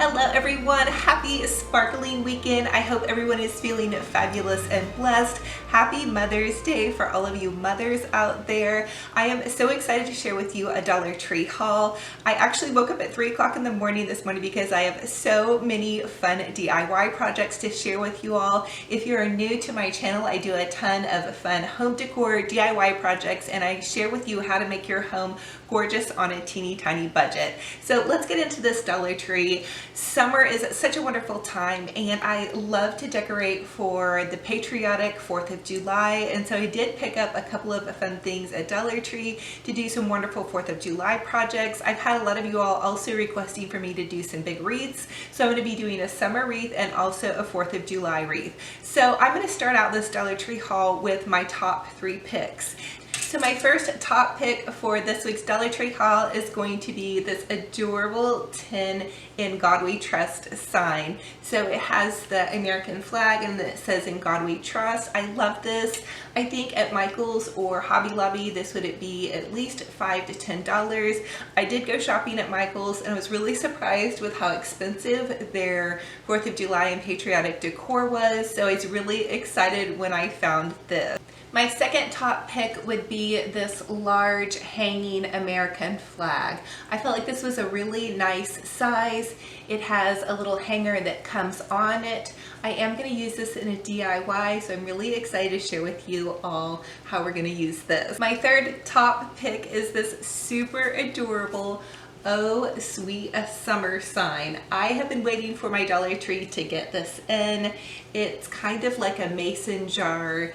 Hello everyone, happy sparkling weekend. I hope everyone is feeling fabulous and blessed. Happy Mother's Day for all of you mothers out there. I am so excited to share with you a Dollar Tree haul. I actually woke up at 3 o'clock in the morning this morning because I have so many fun DIY projects to share with you all. If you're new to my channel, I do a ton of fun home decor DIY projects and I share with you how to make your home gorgeous on a teeny tiny budget. So let's get into this Dollar Tree. Summer is such a wonderful time and I love to decorate for the patriotic 4th of July, and so I did pick up a couple of fun things at Dollar Tree to do some wonderful 4th of July projects. I've had a lot of you all also requesting for me to do some big wreaths, so I'm going to be doing a summer wreath and also a 4th of July wreath. So I'm going to start out this Dollar Tree haul with my top 3 picks. So my first top pick for this week's Dollar Tree haul is going to be this adorable tin "In God We Trust" sign. So it has the American flag and it says "In God We Trust." I love this. I think at Michael's or Hobby Lobby this would be at least $5 to $10. I did go shopping at Michael's and I was really surprised with how expensive their 4th of July and patriotic decor was. So I was really excited when I found this. My second top pick would be this large hanging American flag. I felt like this was a really nice size. It has a little hanger that comes on it. I am going to use this in a DIY, so I'm really excited to share with you all how we're going to use this. My third top pick is this super adorable "Oh Sweet a Summer" sign. I have been waiting for my Dollar Tree to get this in. It's kind of like a mason jar.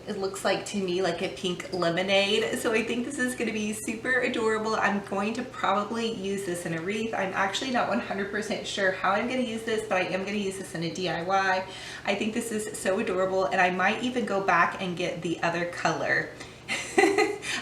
It looks like to me like a pink lemonade, so I think this is going to be super adorable. I'm going to probably use this in a wreath. I'm actually not 100% sure how I'm going to use this, but I am going to use this in a DIY. I think this is so adorable and I might even go back and get the other color.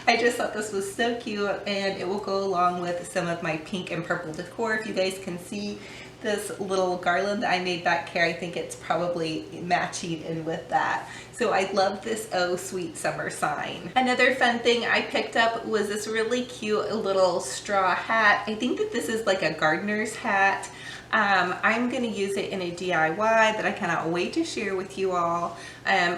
I just thought this was so cute and it will go along with some of my pink and purple decor. If you guys can see this little garland that I made back here, I think it's probably matching in with that. So I love this "Oh Sweet Summer" sign. Another fun thing I picked up was this really cute little straw hat. I think that this is like a gardener's hat. I'm going to use it in a DIY that I cannot wait to share with you all,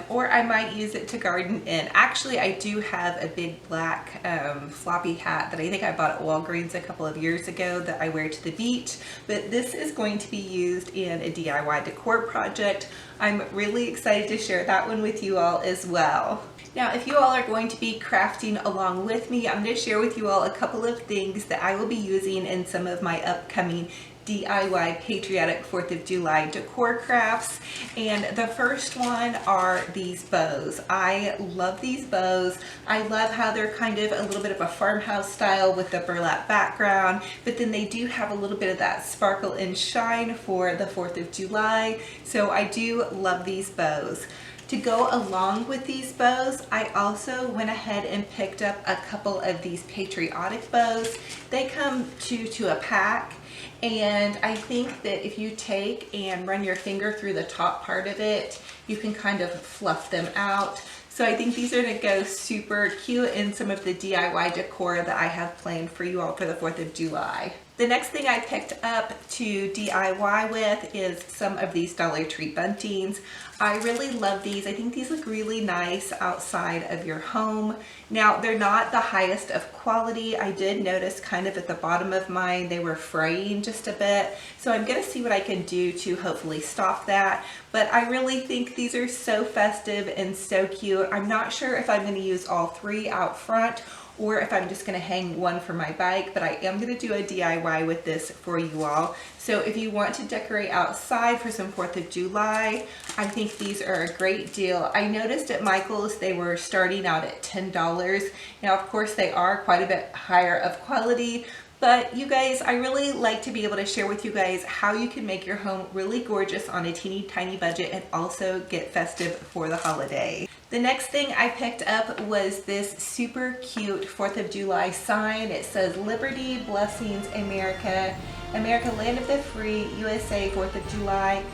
or I might use it to garden in. Actually, I do have a big black floppy hat that I think I bought at Walgreens a couple of years ago that I wear to the beach, but this is going to be used in a DIY decor project. I'm really excited to share that one with you all as well. Now, if you all are going to be crafting along with me, I'm going to share with you all a couple of things that I will be using in some of my upcoming DIY patriotic 4th of July decor crafts. And the first one are these bows. I love these bows. I love how they're kind of a little bit of a farmhouse style with the burlap background, but then they do have a little bit of that sparkle and shine for the 4th of July. So I do love these bows. To go along with these bows, I also went ahead and picked up a couple of these patriotic bows. They come to a pack, and I think that if you take and run your finger through the top part of it, you can kind of fluff them out. So I think these are going to go super cute in some of the DIY decor that I have planned for you all for the 4th of July. The next thing I picked up to DIY with is some of these Dollar Tree buntings. I really love these. I think these look really nice outside of your home. Now, they're not the highest of quality. I did notice kind of at the bottom of mine they were fraying just a bit. So I'm going to see what I can do to hopefully stop that. But I really think these are so festive and so cute. I'm not sure if I'm going to use all 3 out front or if I'm just going to hang one for my bike, but I am going to do a DIY with this for you all. So if you want to decorate outside for some 4th of July, I think these are a great deal. I noticed at Michael's they were starting out at $10. Now, of course, they are quite a bit higher of quality, but you guys, I really like to be able to share with you guys how you can make your home really gorgeous on a teeny tiny budget and also get festive for the holiday. The next thing I picked up was this super cute 4th of July sign. It says "Liberty, Blessings, America, America, Land of the Free, USA, 4th of July."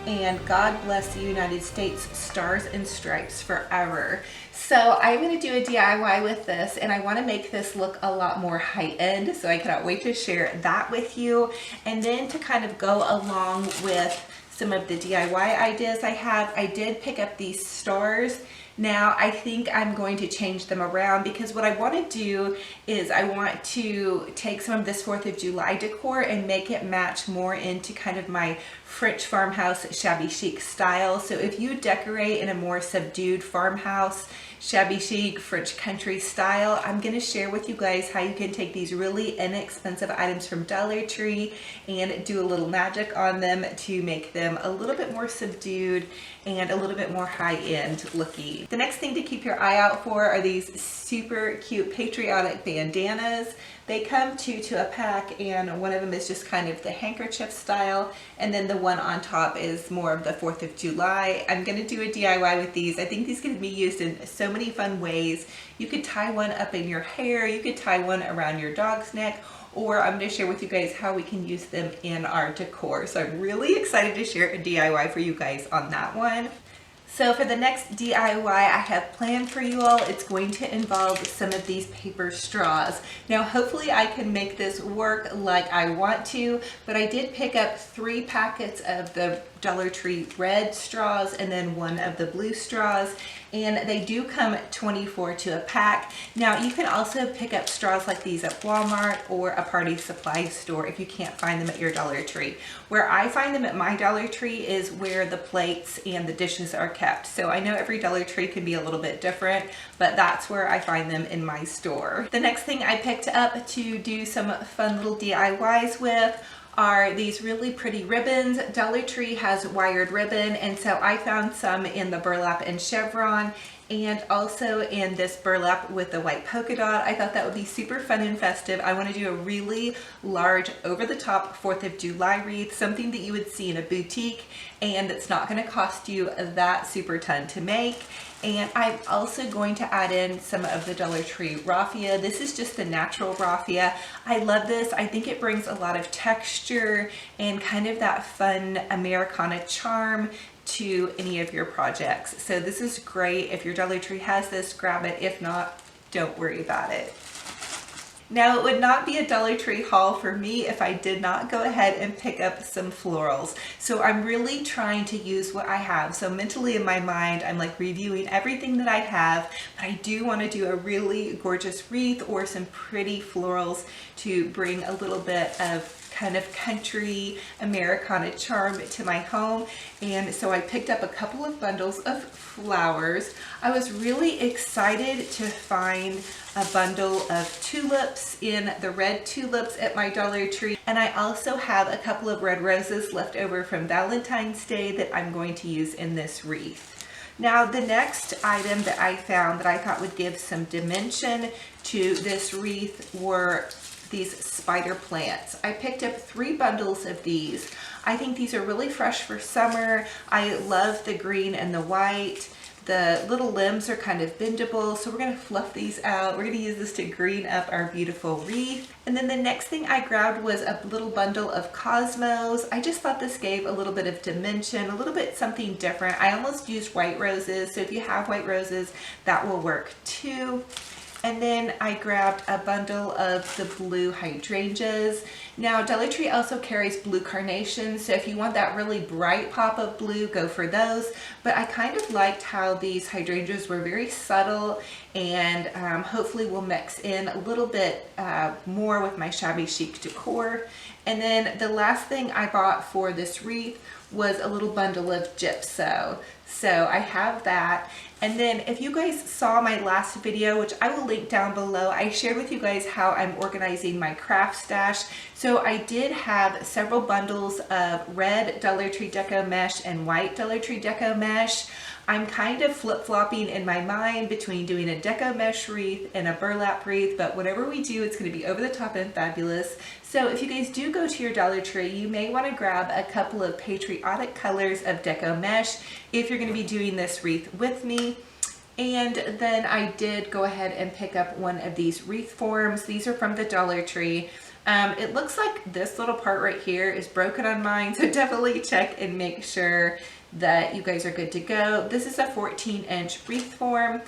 and God bless the United States, stars and stripes forever. So I'm going to do a DIY with this, and I want to make this look a lot more high-end, so I cannot wait to share that with you. And then to kind of go along with some of the DIY ideas I have, I did pick up these stars. Now I think I'm going to change them around, because what I want to do is I want to take some of this 4th of July decor and make it match more into kind of my French farmhouse shabby chic style. So if you decorate in a more subdued farmhouse shabby chic French country style, I'm going to share with you guys how you can take these really inexpensive items from Dollar Tree and do a little magic on them to make them a little bit more subdued and a little bit more high-end looking. The next thing to keep your eye out for are these super cute Patriotic bandanas. They come two to a pack, and one of them is just kind of the handkerchief style, and then the one on top is more of the 4th of July. I'm going to do a DIY with these. I think these can be used in so many fun ways. You could tie one up in your hair, you could tie one around your dog's neck, or I'm going to share with you guys how we can use them in our decor. So I'm really excited to share a DIY for you guys on that one. So for the next DIY I have planned for you all, it's going to involve some of these paper straws. Now hopefully I can make this work like I want to, but I did pick up 3 packets of the Dollar Tree red straws and then 1 of the blue straws, and they do come 24 to a pack. Now you can also pick up straws like these at Walmart or a party supply store if you can't find them at your Dollar Tree. Where I find them at my Dollar Tree is where the plates and the dishes are kept. So I know every Dollar Tree can be a little bit different, but that's where I find them in my store. The next thing I picked up to do some fun little DIYs with are these really pretty ribbons. Dollar Tree has wired ribbon, and so I found some in the burlap and chevron, and also in this burlap with the white polka dot. I thought that would be super fun and festive. I want to do a really large over-the-top 4th of July wreath, something that you would see in a boutique, and it's not going to cost you that super ton to make. And I'm also going to add in some of the Dollar Tree Raffia. This is just the natural Raffia. I love this. I think it brings a lot of texture and kind of that fun Americana charm to any of your projects. So this is great. If your Dollar Tree has this, grab it. If not, don't worry about it. Now, it would not be a Dollar Tree haul for me if I did not go ahead and pick up some florals. So I'm really trying to use what I have. So mentally in my mind, I'm like reviewing everything that I have, but I do want to do a really gorgeous wreath or some pretty florals to bring a little bit of kind of country Americana charm to my home. And so I picked up a couple of bundles of flowers. I was really excited to find a bundle of tulips in the red tulips at my Dollar Tree. And I also have a couple of red roses left over from Valentine's Day that I'm going to use in this wreath. Now the next item that I found that I thought would give some dimension to this wreath were these spider plants. I picked up 3 bundles of these. I think these are really fresh for summer. I love the green and the white. The little limbs are kind of bendable, so we're going to fluff these out. We're going to use this to green up our beautiful wreath. And then the next thing I grabbed was a little bundle of cosmos. I just thought this gave a little bit of dimension, a little bit something different. I almost used white roses, so if you have white roses, that will work too. And then I grabbed a bundle of the blue hydrangeas. Now Dollar Tree also carries blue carnations, so if you want that really bright pop of blue, go for those. But I kind of liked how these hydrangeas were very subtle, and hopefully will mix in a little bit more with my shabby chic decor. And then the last thing I bought for this wreath was a little bundle of gypso. So I have that. And then if you guys saw my last video, which I will link down below, I shared with you guys how I'm organizing my craft stash. So I did have several bundles of red Dollar Tree Deco Mesh and white Dollar Tree Deco Mesh. I'm kind of flip-flopping in my mind between doing a deco mesh wreath and a burlap wreath, but whatever we do, it's going to be over the top and fabulous. So if you guys do go to your Dollar Tree, you may want to grab a couple of patriotic colors of deco mesh if you're going to be doing this wreath with me. And then I did go ahead and pick up one of these Wreath Forms. These are from the Dollar Tree. It looks like this little part right here is broken on mine, so definitely check and make sure that you guys are good to go. This is a 14-inch wreath form.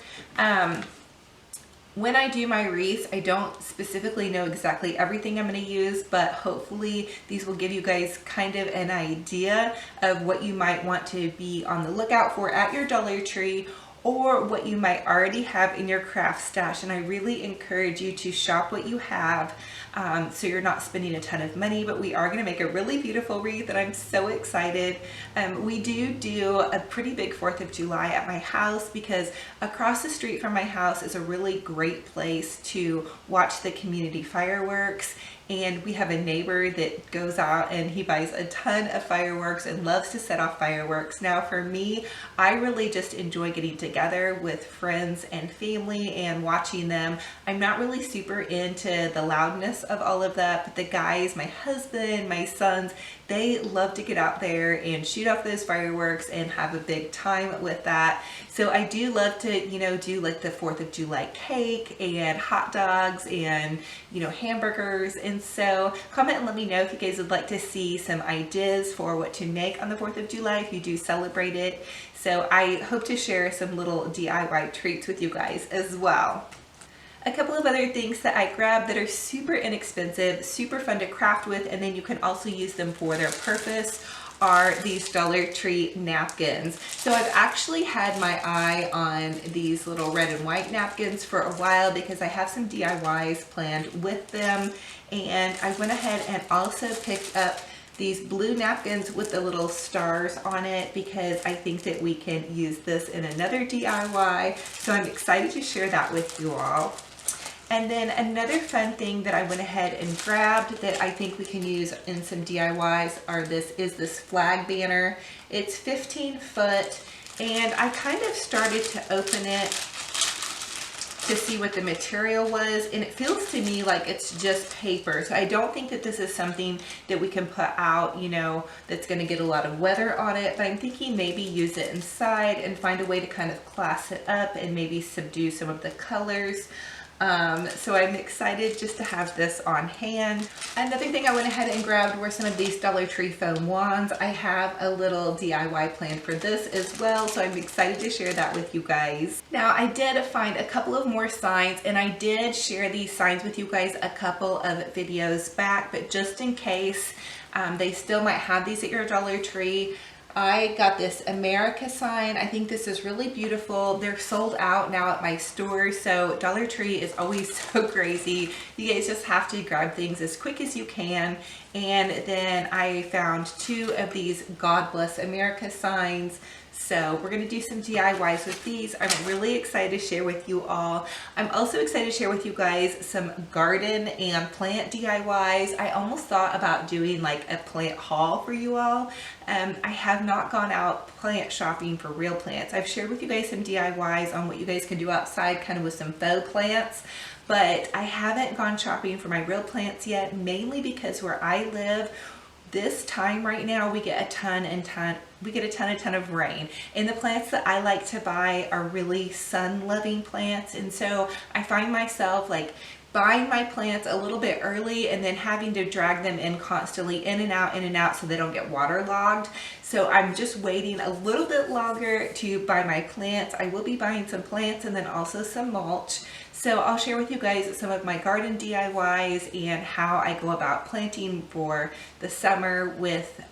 When I do my wreaths, I don't specifically know exactly everything I'm going to use, but hopefully these will give you guys kind of an idea of what you might want to be on the lookout for at your Dollar Tree, or what you might already have in your craft stash. And I really encourage you to shop what you have, so you're not spending a ton of money. But we are going to make a really beautiful wreath, and I'm so excited. We do a pretty big 4th of July at my house, because across the street from my house is a really great place to watch the community fireworks. And we have a neighbor that goes out and he buys a ton of fireworks and loves to set off fireworks. Now for me, I really just enjoy getting together with friends and family and watching them. I'm not really super into the loudness of all of that, but the guys, my husband, my sons, they love to get out there and shoot off those fireworks and have a big time with that. So I do love to, do like the 4th of July cake and hot dogs and, hamburgers. And so comment and let me know if you guys would like to see some ideas for what to make on the 4th of July if you do celebrate it. So I hope to share some little DIY treats with you guys as well. A couple of other things that I grabbed that are super inexpensive, super fun to craft with, and then you can also use them for their purpose, are these Dollar Tree napkins. So I've actually had my eye on these little red and white napkins for a while, because I have some DIYs planned with them. And I went ahead and also picked up these blue napkins with the little stars on it, because I think that we can use this in another DIY. So I'm excited to share that with you all. And then another fun thing that I went ahead and grabbed that I think we can use in some DIYs is this flag banner. It's 15 foot, and I kind of started to open it to see what the material was, and it feels to me like it's just paper. So I don't think that this is something that we can put out, that's going to get a lot of weather on it, but I'm thinking maybe use it inside and find a way to kind of class it up and maybe subdue some of the colors. So I'm excited just to have this on hand. Another thing I went ahead and grabbed were some of these Dollar Tree foam wands. I have a little DIY planned for this as well, so I'm excited to share that with you guys. Now I did find a couple of more signs, and I did share these signs with you guys a couple of videos back, but just in case, they still might have these at your Dollar Tree. I got this America sign. I think this is really beautiful. They're sold out now at my store, so Dollar Tree is always so crazy. You guys just have to grab things as quick as you can. And then I found 2 of these God Bless America signs. So we're going to do some DIYs with these. I'm really excited to share with you all. I'm also excited to share with you guys some garden and plant DIYs. I almost thought about doing like a plant haul for you all. I have not gone out plant shopping for real plants. I've shared with you guys some DIYs on what you guys can do outside kind of with some faux plants, but I haven't gone shopping for my real plants yet, mainly because where I live, this time right now we get a ton of rain, and the plants that I like to buy are really sun loving plants. And so I find myself like buying my plants a little bit early and then having to drag them in constantly in and out so they don't get waterlogged. So I'm just waiting a little bit longer to buy my plants. I will be buying some plants and then also some mulch. So I'll share with you guys some of my garden DIYs and how I go about planting for the summer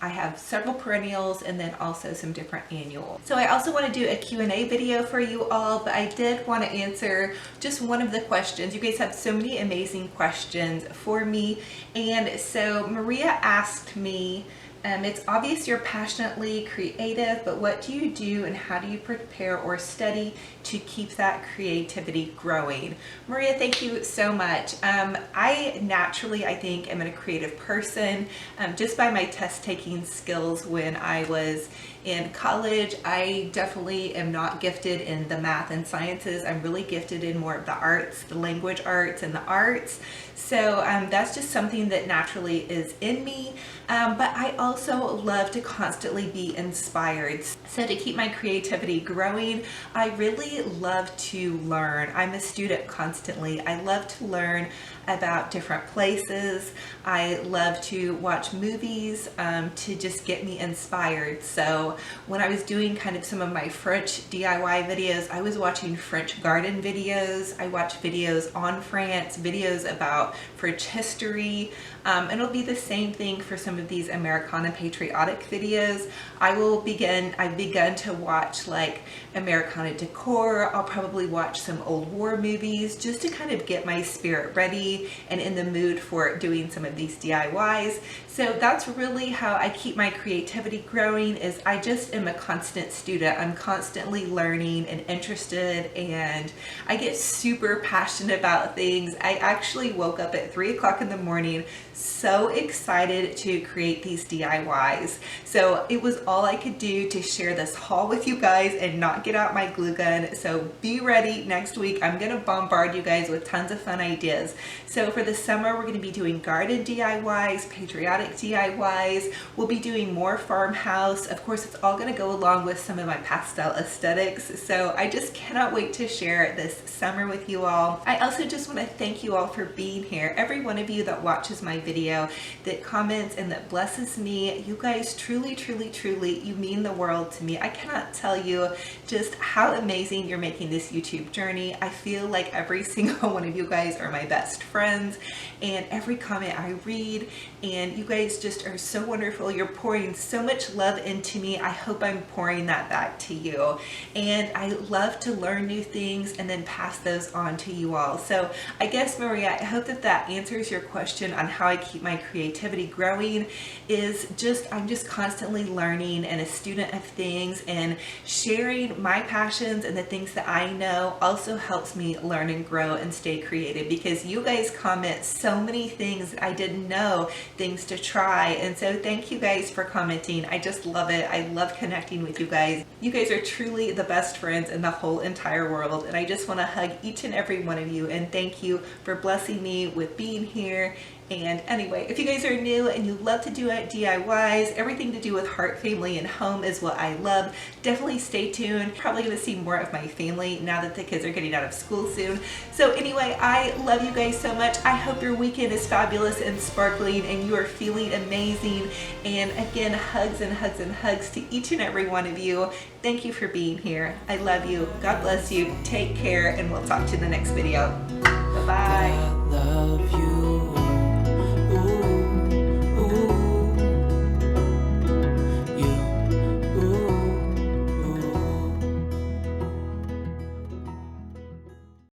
I have several perennials and then also some different annuals. So I also want to do a Q&A video for you all, but I did want to answer just one of the questions. You guys have so many amazing questions for me. And so Maria asked me, it's obvious you're passionately creative, but what do you do and how do you prepare or study to keep that creativity growing? Maria, thank you so much. I naturally, I think, am a creative person. Just by my test taking skills when I was in college, I definitely am not gifted in the math and sciences. I'm really gifted in more of the arts, the language arts and the arts. So that's just something that naturally is in me. But I also love to constantly be inspired. So to keep my creativity growing, I really love to learn. I'm a student constantly. I love to learn. about different places. I love to watch movies to just get me inspired. So when I was doing kind of some of my French DIY videos, I was watching French garden videos. I watch videos on France, videos about French history. And it'll be the same thing for some of these Americana patriotic videos. I've begun to watch like Americana decor. I'll probably watch some old war movies just to kind of get my spirit ready and in the mood for doing some of these DIYs. So that's really how I keep my creativity growing, is I just am a constant student. I'm constantly learning and interested, and I get super passionate about things. I actually woke up at 3 o'clock in the morning so excited to create these DIYs. So it was all I could do to share this haul with you guys and not get out my glue gun. So be ready. Next week I'm gonna bombard you guys with tons of fun ideas. So for the summer we're gonna be doing garden DIYs, patriotic DIYs. We'll be doing more farmhouse. Of course, it's all gonna go along with some of my pastel aesthetics. So I just cannot wait to share this summer with you all. I also just wanna thank you all for being here. Every one of you that watches my video, that comments, and that blesses me. You guys truly, truly, truly, you mean the world to me. I cannot tell you just how amazing you're making this YouTube journey. I feel like every single one of you guys are my best friends, and every comment I read, and you guys just are so wonderful. You're pouring so much love into me. I hope I'm pouring that back to you. And I love to learn new things and then pass those on to you all. So I guess, Maria, I hope that that answers your question on how I keep my creativity growing. I'm just constantly learning and a student of things, and sharing my passions and the things that I know also helps me learn and grow and stay creative, because you guys comment so many things that I didn't know, things to try. And so thank you guys for commenting. I just love it. I love connecting with you guys. You guys are truly the best friends in the whole entire world, and I just want to hug each and every one of you and thank you for blessing me with being here. And anyway, if you guys are new and you love to do DIYs, everything to do with heart, family, and home is what I love, definitely stay tuned. Probably going to see more of my family now that the kids are getting out of school soon. So anyway, I love you guys so much. I hope your weekend is fabulous and sparkling and you are feeling amazing. And again, hugs and hugs and hugs to each and every one of you. Thank you for being here. I love you. God bless you. Take care, and we'll talk to you in the next video. Bye-bye.